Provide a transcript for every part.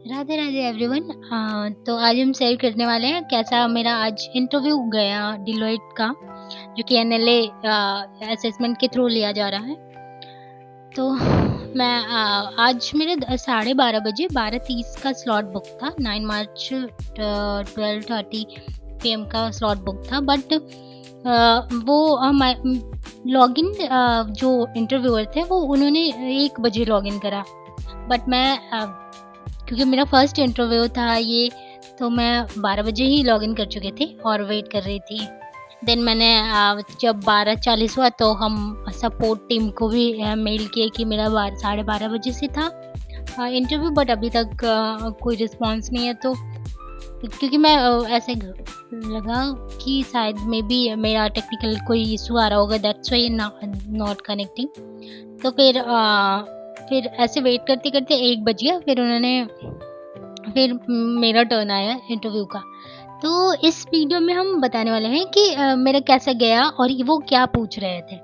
Radhe Radhe everyone. तो आज हम शेयर करने वाले हैं कैसा मेरा आज इंटरव्यू गया डिलॉयट का, जो कि एनएलए असेसमेंट के थ्रू लिया जा रहा है। तो मैं आज मेरे 12:30 बजे 12:30 का स्लॉट बुक था। 9 मार्च 12:30 PM का स्लॉट बुक था, बट वो लॉगिन जो इंटरव्यूअर थे वो उन्होंने 1 बजे लॉगिन करा। बट मैं क्योंकि मेरा फर्स्ट इंटरव्यू था ये, तो मैं 12 बजे ही लॉगिन कर चुकी थी और वेट कर रही थी। देन मैंने जब 12:40 हुआ तो हम सपोर्ट टीम को भी मेल किए कि मेरा 12:30 बजे से था इंटरव्यू, बट अभी तक कोई रिस्पॉन्स नहीं है। तो क्योंकि मैं ऐसे लगा कि शायद मे बी मेरा टेक्निकल कोई इशू आ रहा होगा, दैट्स वाई नॉट कनेक्टिंग। तो फिर ऐसे वेट करते करते 1 बज गया। फिर मेरा टर्न आया इंटरव्यू का। तो इस वीडियो में हम बताने वाले हैं कि मेरा कैसा गया और वो क्या पूछ रहे थे।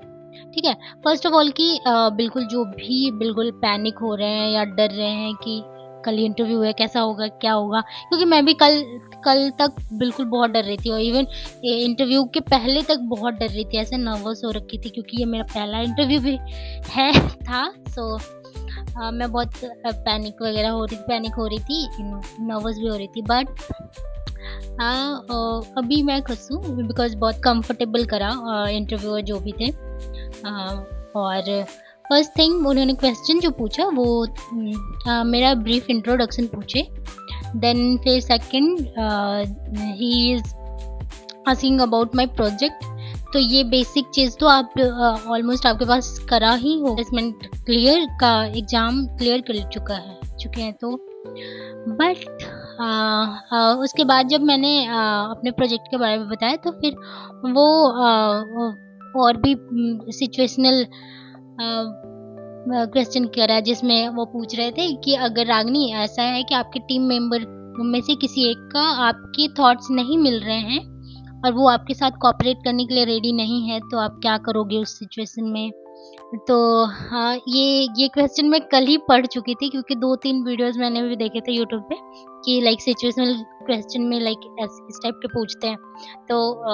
ठीक है, फर्स्ट ऑफ ऑल कि बिल्कुल जो भी बिल्कुल पैनिक हो रहे हैं या डर रहे हैं कि कल इंटरव्यू है, कैसा होगा क्या होगा, क्योंकि मैं भी कल तक बिल्कुल बहुत डर रही थी और इवन इंटरव्यू के पहले तक बहुत डर रही थी, ऐसे नर्वस हो रखी थी क्योंकि ये मेरा पहला इंटरव्यू भी है था। सो मैं बहुत पैनिक हो रही थी, नर्वस भी हो रही थी। बट अभी मैं खुश हूँ बिकॉज बहुत कंफर्टेबल करा इंटरव्यूअर जो भी थे। और फर्स्ट थिंग उन्होंने क्वेश्चन जो पूछा वो मेरा ब्रीफ इंट्रोडक्शन पूछे। देन फिर second he is asking about my project. तो ये बेसिक चीज़ तो आप ऑलमोस्ट आपके पास करा ही हो, असेसमेंट क्लियर का एग्ज़ाम क्लियर कर चुके हैं। तो बट उसके बाद जब मैंने अपने प्रोजेक्ट के बारे में बताया तो फिर वो और भी सिचुएशनल क्वेश्चन करा, जिसमें वो पूछ रहे थे कि अगर रागनी ऐसा है कि आपके टीम मेंबर में से किसी एक का आपके थॉट्स नहीं मिल रहे हैं और वो आपके साथ कोऑपरेट करने के लिए रेडी नहीं है, तो आप क्या करोगे उस सिचुएशन में। तो हाँ, ये क्वेश्चन मैं कल ही पढ़ चुकी थी क्योंकि 2-3 वीडियोस मैंने भी देखे थे यूट्यूब पे कि लाइक सिचुएशनल क्वेश्चन में लाइक इस टाइप के पूछते हैं। तो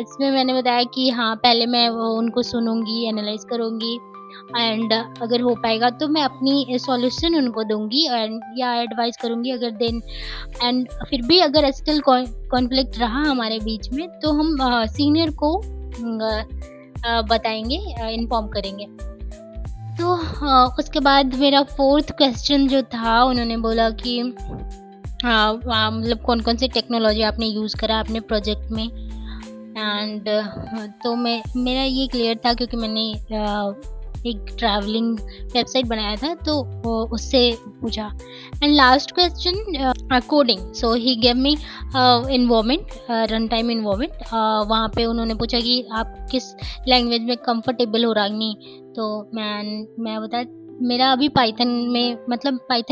इसमें मैंने बताया कि हाँ, पहले मैं उनको सुनूंगी, एनालाइज करूंगी एंड अगर हो पाएगा तो मैं अपनी सॉल्यूशन उनको दूंगी एंड या एडवाइस करूंगी। अगर देन एंड फिर भी अगर स्टिल कॉन्फ्लिक्ट रहा हमारे बीच में तो हम सीनियर को बताएंगे, इन्फॉर्म करेंगे। तो उसके बाद मेरा फोर्थ क्वेश्चन जो था, उन्होंने बोला कि मतलब कौन कौन सी टेक्नोलॉजी आपने यूज़ करा अपने प्रोजेक्ट में। एंड तो मेरा ये क्लियर था क्योंकि मैंने एक ट्रैवलिंग वेबसाइट बनाया था, तो उससे पूछा। And last question coding. So he gave me involvement, run time involvement. वहाँ पे उन्होंने पूछा कि आप किस लैंग्वेज में कंफर्टेबल हो रागनी। तो मैं बता, मेरा अभी पाइथन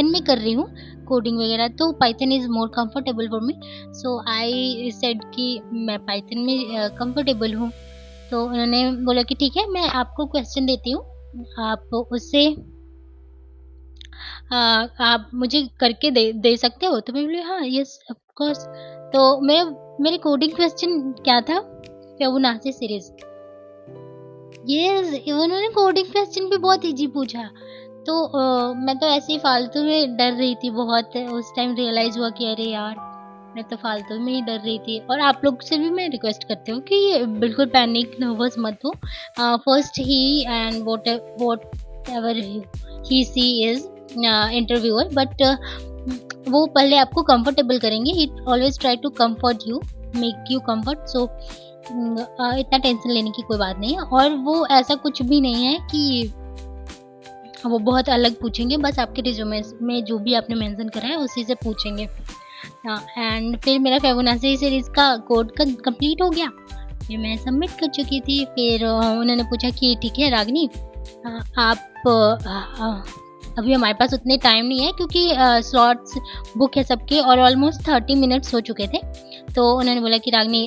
में कर रही हूँ कोडिंग वगैरह, तो Python is more comfortable for me. So I said कि मैं पाइथन में कंफर्टेबल हूँ। तो उन्होंने बोला कि ठीक है, मैं आपको क्वेश्चन देती हूँ, आप उससे आप मुझे करके दे सकते हो। तो मैं बोली हाँ, यस ऑफ कोर्स। तो मेरे कोडिंग क्वेश्चन क्या था, फिबोनाची सीरीज। यस, उन्होंने कोडिंग क्वेश्चन भी बहुत इजी पूछा। तो मैं तो ऐसे ही फालतू में डर रही थी बहुत। उस टाइम रियलाइज हुआ कि अरे यार, मैं तो फालतू में ही डर रही थी। और आप लोग से भी मैं रिक्वेस्ट करती हूँ कि बिल्कुल पैनिक नर्वस मत हो। फर्स्ट ही and whatever he she is interviewer, but वो पहले आपको कंफर्टेबल करेंगे। It always try to comfort you, make you comfort. So इतना टेंशन लेने की कोई बात नहीं है। और वो ऐसा कुछ भी नहीं है कि वो बहुत अलग पूछेंगे, बस आपके रिज्यूमे में जो भी आपने मेंशन करा है उसी से पूछेंगे। एंड फिर मेरा फिबोनाची सीरीज़ का कोड कंप्लीट हो गया, फिर मैं सबमिट कर चुकी थी। फिर उन्होंने पूछा कि ठीक है रागनी, आप अभी हमारे पास उतने टाइम नहीं है क्योंकि स्लॉट्स बुक है सबके और ऑलमोस्ट 30 मिनट्स हो चुके थे। तो उन्होंने बोला कि रागनी,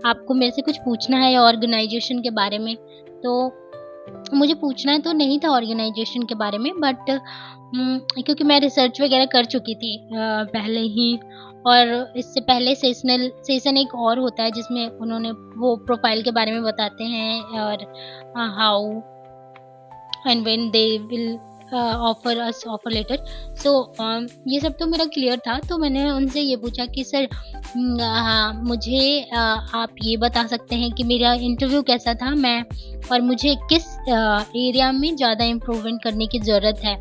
आपको मेरे से कुछ पूछना है ऑर्गेनाइजेशन के बारे में। तो मुझे पूछना तो नहीं था ऑर्गेनाइज़ेशन के बारे में, बट क्योंकि मैं रिसर्च वग़ैरह कर चुकी थी पहले ही। और इससे पहले सेशन एक और होता है जिसमें उन्होंने वो प्रोफ़ाइल के बारे में बताते हैं, और how and when they will offer us offer letter. So ये सब तो मेरा क्लियर था, तो मैंने उनसे ये पूछा कि सर, हाँ, मुझे आप ये बता सकते हैं कि मेरा इंटरव्यू कैसा था? और मुझे किस एरिया में ज़्यादा इम्प्रूवमेंट करने की ज़रूरत है?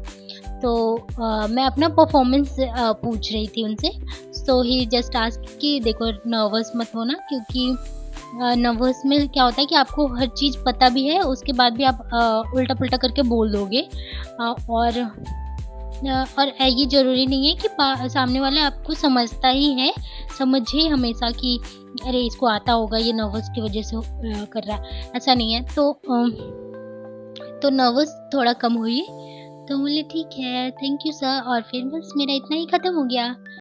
तो मैं अपना परफॉर्मेंस पूछ रही थी उनसे। सो ही जस्ट आस्क्ड कि देखो, नर्वस मत होना, क्योंकि नर्वस में क्या होता है कि आपको हर चीज़ पता भी है, उसके बाद भी आप उल्टा-पुल्टा करके बोल दोगे। ये ज़रूरी नहीं है कि सामने वाला आपको समझता ही है, समझे हमेशा कि अरे इसको आता होगा, ये नर्वस की वज़ह से कर रहा है, ऐसा नहीं है। तो नर्वस थोड़ा कम हुई, तो बोले ठीक है, थैंक यू सर, और फिर बस मेरा इतना ही खत्म हो गया।